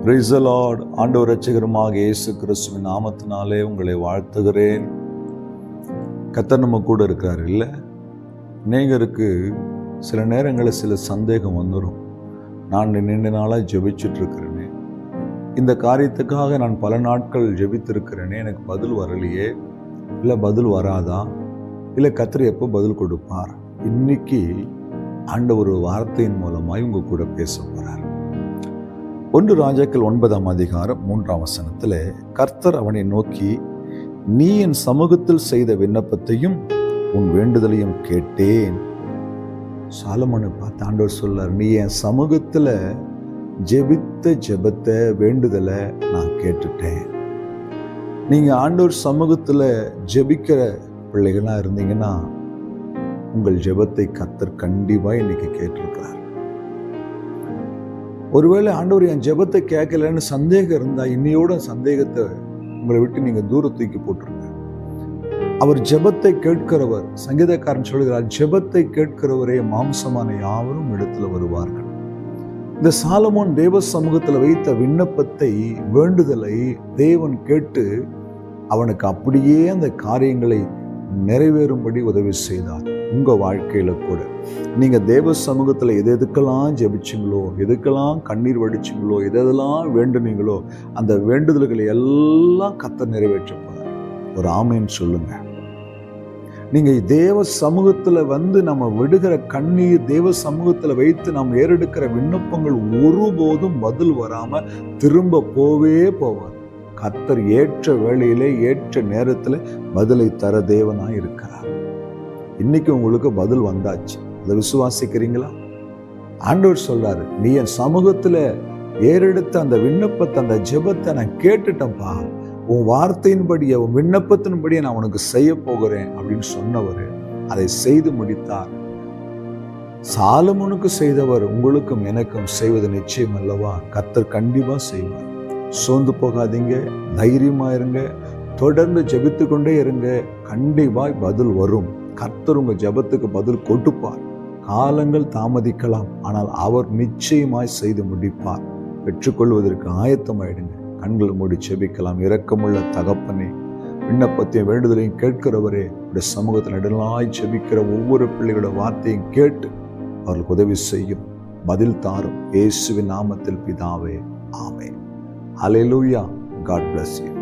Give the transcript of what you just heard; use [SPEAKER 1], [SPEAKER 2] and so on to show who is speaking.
[SPEAKER 1] Praise the Lord. ஆண்டவர் இரட்சகருமாக இயேசு கிறிஸ்துவின் நாமத்தினாலே உங்களை வாழ்த்துகிறேன். கர்த்தர் நம்ம கூட இருக்கிறார். இல்லை, அநேகருக்கு சில நேரங்களில் சில சந்தேகம் வந்துடும். நான் நீண்ட நாளாக ஜெபிச்சுட்டு இருக்கிறேனே, இந்த காரியத்துக்காக நான் பல நாட்கள் ஜெபித்திருக்கிறேனே, எனக்கு பதில் வரலையே, இல்லை பதில் வராதா, இல்லை கர்த்தர் எப்போ பதில் கொடுப்பார்? இன்னைக்கு ஆண்டவர் ஒரு வார்த்தையின் மூலமாய் உங்க கூட பேச போறார். 1 ராஜாக்கள் 9ஆம் அதிகாரம் 3ஆம் வசனத்தில் கர்த்தர் அவனை நோக்கி, நீ என் சமூகத்தில் செய்த விண்ணப்பத்தையும் உன் வேண்டுதலையும் கேட்டேன். சாலமோனை பார்த்து ஆண்டவர் சொல்றார், நீ என் சமூகத்தில் ஜெபித்த ஜெபத்தை வேண்டுதலை நான் கேட்டுட்டேன். நீங்க ஆண்டவர் சமூகத்தில் ஜெபிக்கிற பிள்ளைகளா இருந்தீங்கன்னா உங்கள் ஜெபத்தை கர்த்தர் கண்டிப்பா இன்னைக்கு கேட்டிருக்கிறார். ஒருவேளை ஆண்டவர் என் ஜெபத்தை கேட்கலன்னு சந்தேகம் இருந்தா இன்னையோட சந்தேகத்தை உங்களை விட்டு நீங்க தூர தூக்கி போட்டுருங்க. அவர் ஜெபத்தை கேட்கிறவர். சங்கீதக்காரன் சொல்கிறார், ஜெபத்தை கேட்கிறவரே மாம்சமான யாவரும் இடத்துல வருவார்கள். இந்த சாலமோன் தேவ சமூகத்தில் வைத்த விண்ணப்பத்தை, வேண்டுதலை தேவன் கேட்டு அவனுக்கு அப்படியே அந்த காரியங்களை நிறைவேறும்படி உதவி செய்தார். உங்க வாழ்க்கையில கூட நீங்க தேவ சமூகத்துல எதுக்கெல்லாம் ஜெபிச்சிங்களோ, எதுக்கெல்லாம் கண்ணீர் வடிச்சிங்களோ, எதெல்லாம் வேண்டுனீங்களோ, அந்த வேண்டுதல்களை எல்லாம் கர்த்தர் நிறைவேற்றப்பார். ஒரு ஆமேன்னு சொல்லுங்க. நீங்க தேவ சமூகத்துல வந்து நம்ம விடுகிற கண்ணீர், தேவ சமூகத்துல வைத்து நாம் ஏறெடுக்கிற விண்ணப்பங்கள் ஒருபோதும் பதில் வராம திரும்ப போவார். கர்த்தர் ஏற்ற வேளையிலே ஏற்ற நேரத்துல பதிலை தர தேவனாய் இருக்கிறார். இன்னைக்கு உங்களுக்கு பதில் வந்தாச்சு. அதை விசுவாசிக்கிறீங்களா? ஆண்டவர் சொல்றாரு, நீ என் சமூகத்துல ஏறெடுத்த அந்த விண்ணப்பத்தை, அந்த ஜெபத்தை நான் கேட்டுட்டேன்ப்பா, உன் வார்த்தையின்படியே, உன் விண்ணப்பத்தின்படியே நான் உனக்கு செய்ய போகிறேன் அப்படின்னு சொன்னவர் அதை செய்து முடித்தார். சாலமோனுக்கு செய்தவர் உங்களுக்கும் எனக்கும் செய்வது நிச்சயம் அல்லவா? கர்த்தர் கண்டிப்பா செய்வார். சோர்ந்து போகாதீங்க, தைரியமா இருங்க, தொடர்ந்து ஜெபித்து கொண்டே இருங்க. கண்டிப்பாய் பதில் வரும். கர்த்தர் உங்க ஜெபத்துக்கு பதில் கொடுப்பார். காலங்கள் தாமதிக்கலாம், ஆனால் அவர் நிச்சயமாய் செய்து முடிப்பார். பெற்றுக்கொள்வதற்கு ஆயத்தமாயிடுங்க. கண்கள் மூடி ஜெபிக்கலாம். இரக்கமுள்ள தகப்பனே, விண்ணப்பத்தையும் வேண்டுதலையும் கேட்கிறவரே, உடைய சமூகத்தில் நடுநாய் ஜெபிக்கிற ஒவ்வொரு பிள்ளைகளோட வார்த்தையும் கேட்டு அவர்களுக்கு உதவி செய்யும். பதில் தாரும். இயேசுவின் நாமத்தில் பிதாவே, ஆமென். ஹல்லேலூயா. God bless you.